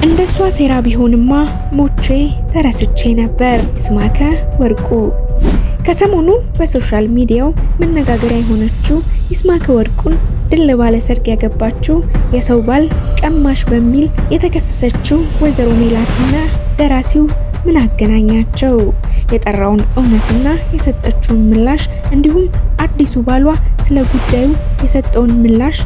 እንደሷ ሴራ ቢሆንማ ሞቼ ተረስቼ ነበር። ይስማከ ወርቁ ከሰሞኑ በሶሻል ሚዲያው መነጋገሪያ የሆነችው ይስማከ ወርቁን ድል ባለ ሰርግ ያገባችው የሰው ባል ቀማሽ በሚል የተከሰሰችው ወይዘሮ ሜላትና ደራሲው ምን አገናኛቸው? የጠራውን እውነትና የሰጠችውን ምላሽ እንዲሁም አዲሱ ባሏ ስለ ጉዳዩ የሰጠውን ምላሽ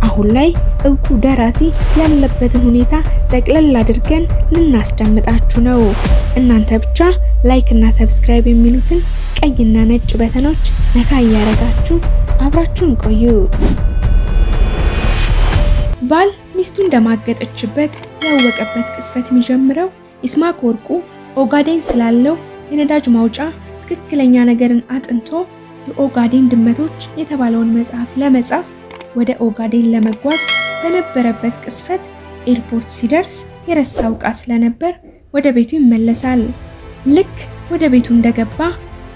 አሁን ላይ እውቁ ደራሲ ያለበትን ሁኔታ ጠቅለል አድርገን ልናስደምጣችሁ ነው። እናንተ ብቻ ላይክ እና ሰብስክራይብ የሚሉትን ቀይና ነጭ በተኖች ነካ እያረጋችሁ አብራችሁን ቆዩ። ባል ሚስቱ እንደማገጠችበት ያወቀበት ቅስፈት የሚጀምረው ይስማከ ወርቁ ኦጋዴን ስላለው የነዳጅ ማውጫ ትክክለኛ ነገርን አጥንቶ የኦጋዴን ድመቶች የተባለውን መጽሐፍ ለመጻፍ ወደ ኦጋዴን ለመጓዝ በነበረበት ቅስፈት ኤርፖርት ሲደርስ የረሳው ዕቃ ስለነበር ወደ ቤቱ ይመለሳል። ልክ ወደ ቤቱ እንደገባ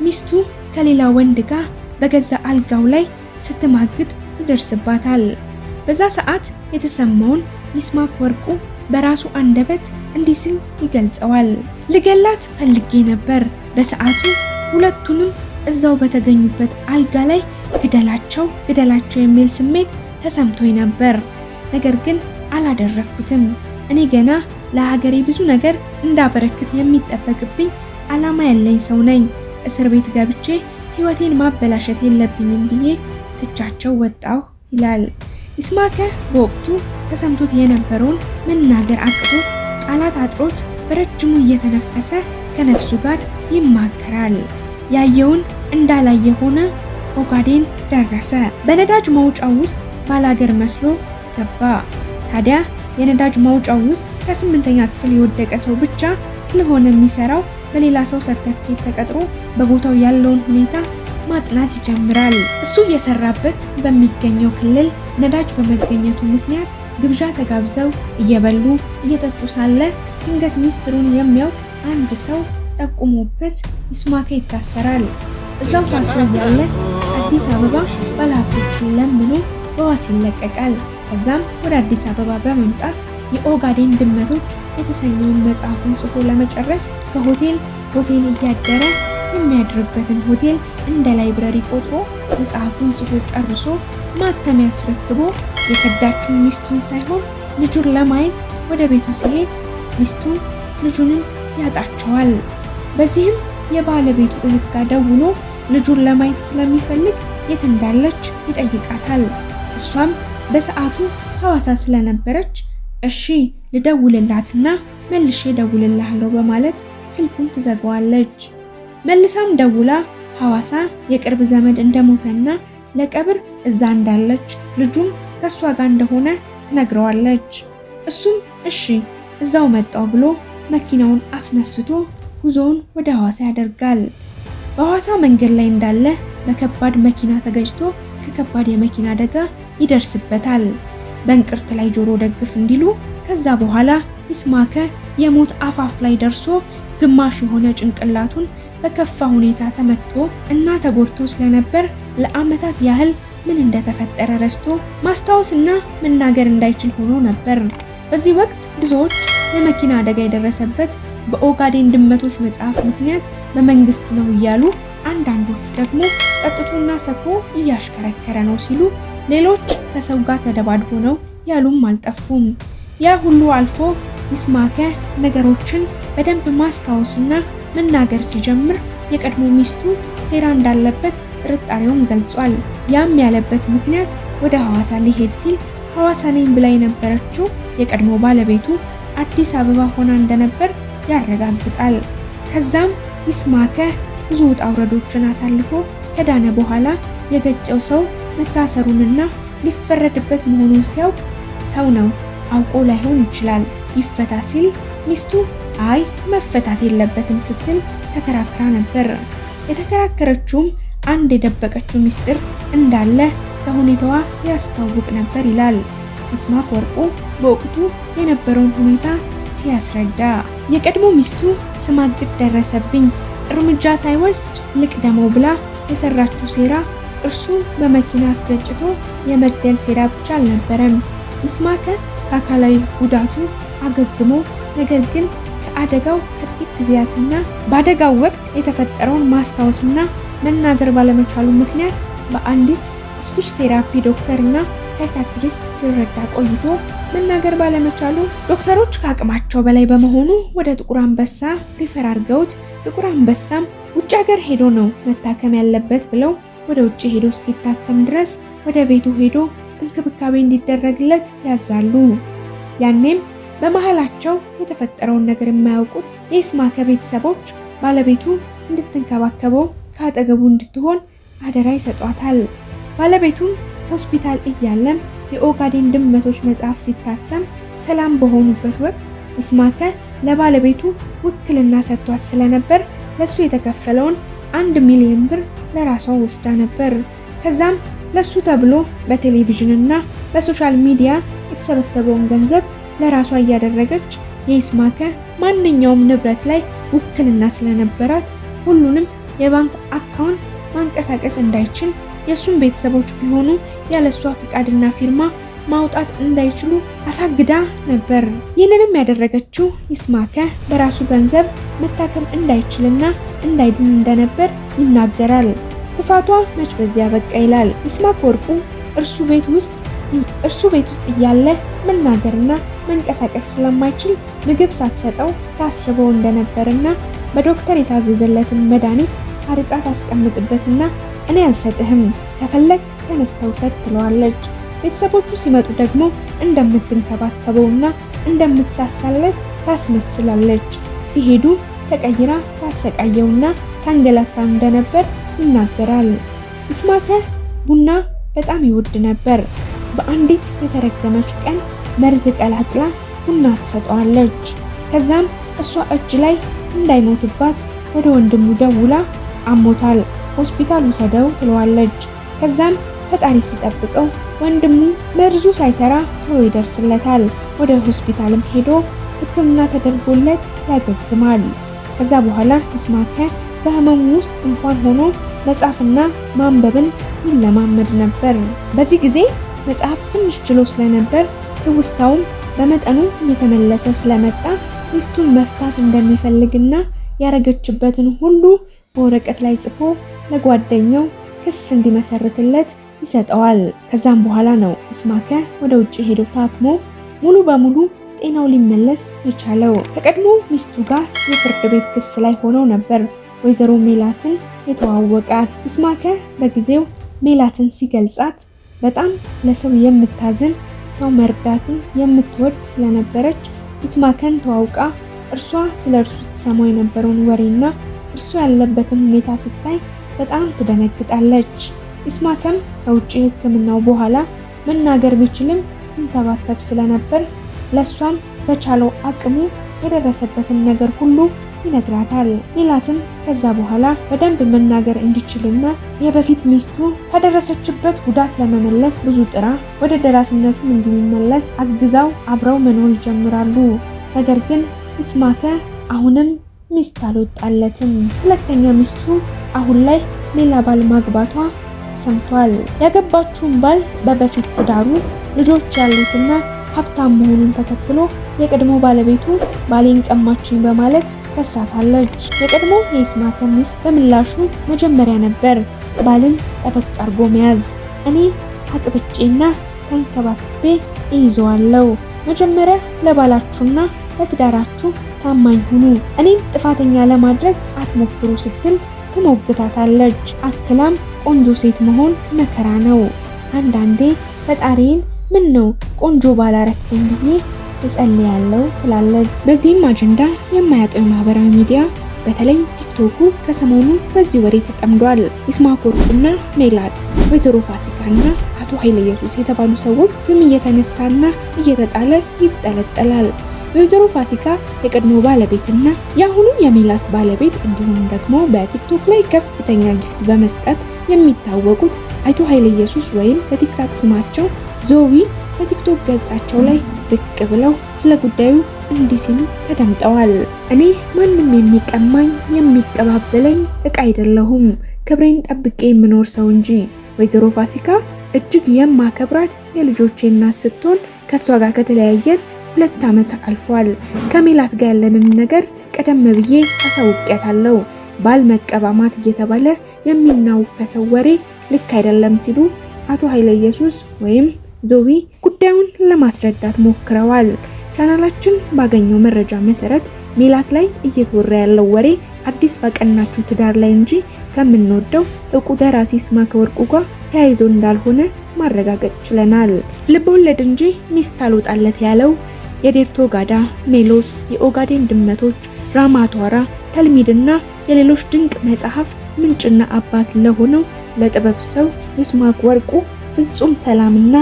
ሚስቱ ከሌላ ወንድ ጋር በገዛ አልጋው ላይ ስትማግጥ ይደርስባታል። በዛ ሰዓት የተሰማውን ይስማከ ወርቁ በራሱ አንደበት እንዲህ ሲል ይገልጸዋል። ልገላት ፈልጌ ነበር። በሰዓቱ ሁለቱንም እዛው በተገኙበት አልጋ ላይ ግደላቸው የሚል ስሜት ተሰምቶኝ ነበር። ነገር ግን አላደረኩትም። እኔ ገና ለሀገሬ ብዙ ነገር እንዳበረክት የሚጠበቅብኝ ዓላማ ያለኝ ሰው ነኝ። እስር ቤት ገብቼ ህይወቴን ማበላሸት የለብኝም ብዬ ትቻቸው ወጣሁ ይላል። ይስማከ በወቅቱ ተሰምቶት የነበረውን መናገር አቅቶት ቃላት አጥሮት በረጅሙ እየተነፈሰ ከነፍሱ ጋር ይማከራል። ያየውን እንዳላየ ሆነ። ኦጋዴን ደረሰ። በነዳጅ ማውጫው ውስጥ ባላገር መስሎ ገባ። ታዲያ የነዳጅ ማውጫው ውስጥ ከ8ኛ ክፍል የወደቀ ሰው ብቻ ስለሆነ የሚሰራው በሌላ ሰው ሰርተፍኬት ተቀጥሮ በቦታው ያለውን ሁኔታ ማጥናት ይጀምራል። እሱ እየሰራበት በሚገኘው ክልል ነዳጅ በመገኘቱ ምክንያት ግብዣ ተጋብዘው እየበሉ እየጠጡ ሳለ ድንገት ሚስጥሩን የሚያውቅ አንድ ሰው ጠቁሞበት ይስማከ ይታሰራል። እዛው ታስሮ ያለ አዲስ አበባ ባለሀብቶችን ለምኖ በዋስ ይለቀቃል። ከዛም ወደ አዲስ አበባ በመምጣት የኦጋዴን ድመቶች የተሰኘውን መጽሐፉን ጽፎ ለመጨረስ ከሆቴል ሆቴል እያደረ የሚያድርበትን ሆቴል እንደ ላይብረሪ ቆጥሮ መጽሐፉን ጽፎ ጨርሶ ማተሚያ አስረክቦ የከዳችውን ሚስቱን ሳይሆን ልጁን ለማየት ወደ ቤቱ ሲሄድ ሚስቱን ልጁንም ያጣቸዋል። በዚህም የባለቤቱ እህት ጋር ደውሎ ልጁን ለማየት ስለሚፈልግ የት እንዳለች ይጠይቃታል። እሷም በሰዓቱ ሐዋሳ ስለነበረች እሺ ልደውልላትና መልሼ ደውልልሃለሁ በማለት ስልኩን ትዘጋዋለች። መልሳም ደውላ ሐዋሳ የቅርብ ዘመድ እንደሞተና ለቀብር እዛ እንዳለች ልጁም ከሷ ጋር እንደሆነ ትነግረዋለች። እሱም እሺ እዛው መጣው ብሎ መኪናውን አስነስቶ ጉዞውን ወደ ሐዋሳ ያደርጋል። በሐዋሳ መንገድ ላይ እንዳለ በከባድ መኪና ተገጭቶ ከከባድ የመኪና አደጋ ይደርስበታል። በእንቅርት ላይ ጆሮ ደግፍ እንዲሉ ከዛ በኋላ ይስማከ የሞት አፋፍ ላይ ደርሶ ግማሽ የሆነ ጭንቅላቱን በከፋ ሁኔታ ተመቶ እና ተጎድቶ ስለነበር ለዓመታት ያህል ምን እንደተፈጠረ ረስቶ ማስታወስና መናገር እንዳይችል ሆኖ ነበር። በዚህ ወቅት ብዙዎች የመኪና አደጋ የደረሰበት በኦጋዴን ድመቶች መጽሐፍ ምክንያት በመንግስት ነው እያሉ፣ አንዳንዶቹ ደግሞ ጠጥቶና ሰክሮ እያሽከረከረ ነው ሲሉ፣ ሌሎች ከሰው ጋር ተደባድቦ ነው ያሉም አልጠፉም። ያ ሁሉ አልፎ ይስማከ ነገሮችን በደንብ ማስታወስና መናገር ሲጀምር የቀድሞ ሚስቱ ሴራ እንዳለበት ጥርጣሬውን ገልጿል። ያም ያለበት ምክንያት ወደ ሐዋሳ ሊሄድ ሲል ሐዋሳ ነኝ ብላ የነበረችው የቀድሞ ባለቤቱ አዲስ አበባ ሆና እንደነበር ያረጋግጣል። ከዛም ይስማከ ብዙ ውጣ ውረዶችን አሳልፎ ከዳነ በኋላ የገጨው ሰው መታሰሩንና ሊፈረድበት መሆኑን ሲያውቅ ሰው ነው አውቆ ላይሆን ይችላል ይፈታ ሲል ሚስቱ አይ መፈታት የለበትም ስትል ተከራክራ ነበር። የተከራከረችውም አንድ የደበቀችው ሚስጥር እንዳለ ከሁኔታዋ ያስታውቅ ነበር ይላል ይስማከ ወርቁ በወቅቱ የነበረውን ሁኔታ ሲያስረዳ። የቀድሞ ሚስቱ ስማግጥ ደረሰብኝ እርምጃ ሳይወስድ ልቅደመው ብላ የሰራችው ሴራ እርሱ በመኪና አስገጭቶ የመግደል ሴራ ብቻ አልነበረም። ይስማከ ከአካላዊ ጉዳቱ አገግሞ ነገር ግን ከአደጋው ከጥቂት ጊዜያትና በአደጋው ወቅት የተፈጠረውን ማስታወስና መናገር ባለመቻሉ ምክንያት በአንዲት ስፒች ቴራፒ ዶክተርና ሳይካትሪስት ሲረዳ ቆይቶ መናገር ባለመቻሉ ዶክተሮች ከአቅማቸው በላይ በመሆኑ ወደ ጥቁር አንበሳ ሪፈር አድርገውት ጥቁር አንበሳም ውጭ ሀገር ሄዶ ነው መታከም ያለበት ብለው ወደ ውጭ ሄዶ እስኪታከም ድረስ ወደ ቤቱ ሄዶ እንክብካቤ እንዲደረግለት ያዛሉ። ያኔም በመሃላቸው የተፈጠረውን ነገር የማያውቁት የይስማከ ቤተሰቦች ባለቤቱ እንድትንከባከበው ከአጠገቡ እንድትሆን አደራ ይሰጧታል። ባለቤቱም ሆስፒታል እያለም የኦጋዴን ድመቶች መጽሐፍ ሲታተም ሰላም በሆኑበት ወቅት ይስማከ ለባለቤቱ ውክልና ሰጥቷት ስለነበር ለሱ የተከፈለውን 1 ሚሊዮን ብር ለራሷ ወስዳ ነበር። ከዛም ለሱ ተብሎ በቴሌቪዥንና በሶሻል ሚዲያ የተሰበሰበውን ገንዘብ ለራሷ እያደረገች የይስማከ ማንኛውም ንብረት ላይ ውክልና ስለነበራት ሁሉንም የባንክ አካውንት ማንቀሳቀስ እንዳይችል የሱን ቤተሰቦች ቢሆኑ ያለሷ ፍቃድና ፊርማ ማውጣት እንዳይችሉ አሳግዳ ነበር። ይህንንም ያደረገችው ይስማከ በራሱ ገንዘብ መታከም እንዳይችልና እንዳይድን እንደነበር ይናገራል። ክፋቷ መች በዚያ በቃ ይላል። ይስማከ ወርቁ እርሱ ቤት ውስጥ እያለ መናገርና መንቀሳቀስ ስለማይችል ምግብ ሳትሰጠው ታስርበው እንደነበርና በዶክተር የታዘዘለትን መድኃኒት አርቃ ታስቀምጥበትና እኔ አልሰጥህም ከፈለግ ተነስተው ሰጥ ትለዋለች። ቤተሰቦቹ ሲመጡ ደግሞ እንደምትንከባከበውና እንደምትሳሳለት ታስመስላለች። ሲሄዱ ተቀይራ ታሰቃየውና ታንገላታው እንደነበር ይናገራል። ይስማከ ቡና በጣም ይወድ ነበር። በአንዲት የተረገመች ቀን መርዝ ቀላቅላ ቡና ትሰጠዋለች። ከዛም እሷ እጅ ላይ እንዳይሞትባት ወደ ወንድሙ ደውላ አሞታል ሆስፒታል ውሰደው ትለዋለች። ከዛም ፈጣሪ ሲጠብቀው ወንድሙ መርዙ ሳይሰራ ቶሎ ይደርስለታል። ወደ ሆስፒታልም ሄዶ ሕክምና ተደርጎለት ያገግማል። ከዛ በኋላ ይስማከ በህመሙ ውስጥ እንኳን ሆኖ መጻፍና ማንበብን ይለማመድ ነበር። በዚህ ጊዜ መጽሐፍ ትንሽ ችሎ ስለነበር ትውስታውም በመጠኑ እየተመለሰ ስለመጣ ሚስቱን መፍታት እንደሚፈልግና ያረገችበትን ሁሉ በወረቀት ላይ ጽፎ ለጓደኛው ክስ እንዲመሰርትለት ይሰጠዋል። ከዛም በኋላ ነው ይስማከ ወደ ውጭ ሄዶ ታክሞ ሙሉ በሙሉ ጤናው ሊመለስ የቻለው። ከቀድሞ ሚስቱ ጋር የፍርድ ቤት ክስ ላይ ሆነው ነበር ወይዘሮ ሜላትን የተዋወቃት። ይስማከ በጊዜው ሜላትን ሲገልጻት በጣም ለሰው የምታዝን ሰው መርዳትን የምትወድ ስለነበረች ይስማከን ተዋውቃ እርሷ ስለ እርሱ ትሰማው የነበረውን ወሬና እርሱ ያለበትን ሁኔታ ስታይ በጣም ትደነግጣለች። ይስማከም ከውጭ ሕክምናው በኋላ መናገር ቢችልም እንተባተብ ስለነበር ለሷም በቻለው አቅሙ የደረሰበትን ነገር ሁሉ ይነግራታል። ሜላትም ከዛ በኋላ በደንብ መናገር እንዲችልና የበፊት ሚስቱ ከደረሰችበት ጉዳት ለመመለስ ብዙ ጥራ ወደ ደራሲነቱም እንዲመለስ አግዛው አብረው መኖር ይጀምራሉ። ነገር ግን ይስማከ አሁንም ሚስት አልወጣለትም። ሁለተኛ ሚስቱ አሁን ላይ ሌላ ባል ማግባቷ ተሰምቷል። ያገባችውን ባል በበፊት ትዳሩ ልጆች ያሉትና ሀብታም መሆኑን ተከትሎ የቀድሞ ባለቤቱ ባሌን ቀማችኝ በማለት ከሳታለች። የቀድሞ የይስማከ ሚስት በምላሹ መጀመሪያ ነበር ባልን ጠበቅ አርጎ መያዝ፣ እኔ አቅብጬና ተንከባክቤ እይዘዋለሁ፣ መጀመሪያ ለባላችሁና ለትዳራችሁ ታማኝ ሁኑ፣ እኔን ጥፋተኛ ለማድረግ አትሞክሩ ስትል ትሞግታታለች። አክላም ቆንጆ ሴት መሆን መከራ ነው፣ አንዳንዴ ፈጣሪን ምን ነው ቆንጆ ባላረከኝ ብዬ እጸልያለሁ ትላለች። በዚህም አጀንዳ የማያጠው ማህበራዊ ሚዲያ በተለይ ቲክቶኩ ከሰሞኑ በዚህ ወሬ ተጠምዷል። ይስማከ ወርቁና ሜላት፣ ወይዘሮ ፋሲካና አቶ ኃይለ ኢየሱስ የተባሉ ሰዎች ስም እየተነሳና እየተጣለ ይጠለጠላል። ወይዘሮ ፋሲካ የቀድሞ ባለቤትና የአሁኑ የሜላት ባለቤት እንዲሁም ደግሞ በቲክቶክ ላይ ከፍተኛ ጊፍት በመስጠት የሚታወቁት አቶ ኃይለ ኢየሱስ ወይም በቲክቶክ ስማቸው ዞዊ በቲክቶክ ገጻቸው ላይ ብቅ ብለው ስለ ጉዳዩ እንዲህ ሲሉ ተደምጠዋል። እኔ ማንም የሚቀማኝ የሚቀባበለኝ እቃ አይደለሁም፣ ክብሬን ጠብቄ የምኖር ሰው እንጂ። ወይዘሮ ፋሲካ እጅግ የማከብራት የልጆቼ እናት ስትሆን ከሷ ጋር ከተለያየን 2 ዓመት አልፏል። ከሜላት ጋር ያለንን ነገር ቀደም ብዬ አሳውቂያታለሁ። ባል መቀባማት እየተባለ የሚናወፈሰው ወሬ ልክ አይደለም ሲሉ አቶ ኃይለ ኢየሱስ ወይም ዞቢ ጉዳዩን ለማስረዳት ሞክረዋል። ቻናላችን ባገኘው መረጃ መሰረት ሜላት ላይ እየተወራ ያለው ወሬ አዲስ ባቀናችሁ ትዳር ላይ እንጂ ከምንወደው እቁ ደራሲ ይስማዕከ ወርቁ ጋር ተያይዞ እንዳልሆነ ማረጋገጥ ችለናል። ልቦለድ እንጂ ሚስት አልወጣለት ያለው የዴርቶ ጋዳ፣ ሜሎስ፣ የኦጋዴን ድመቶች፣ ራማቷራ፣ ተልሚድና የሌሎች ድንቅ መጽሐፍ ምንጭና አባት ለሆነው ለጥበብ ሰው ይስማዕከ ወርቁ ፍጹም ሰላምና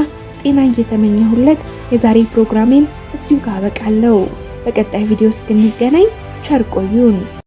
ጤና እየተመኘሁለት የዛሬ ፕሮግራሜን እዚሁ ጋር አበቃለሁ። በቀጣይ ቪዲዮ እስክንገናኝ ቸር ቆዩን።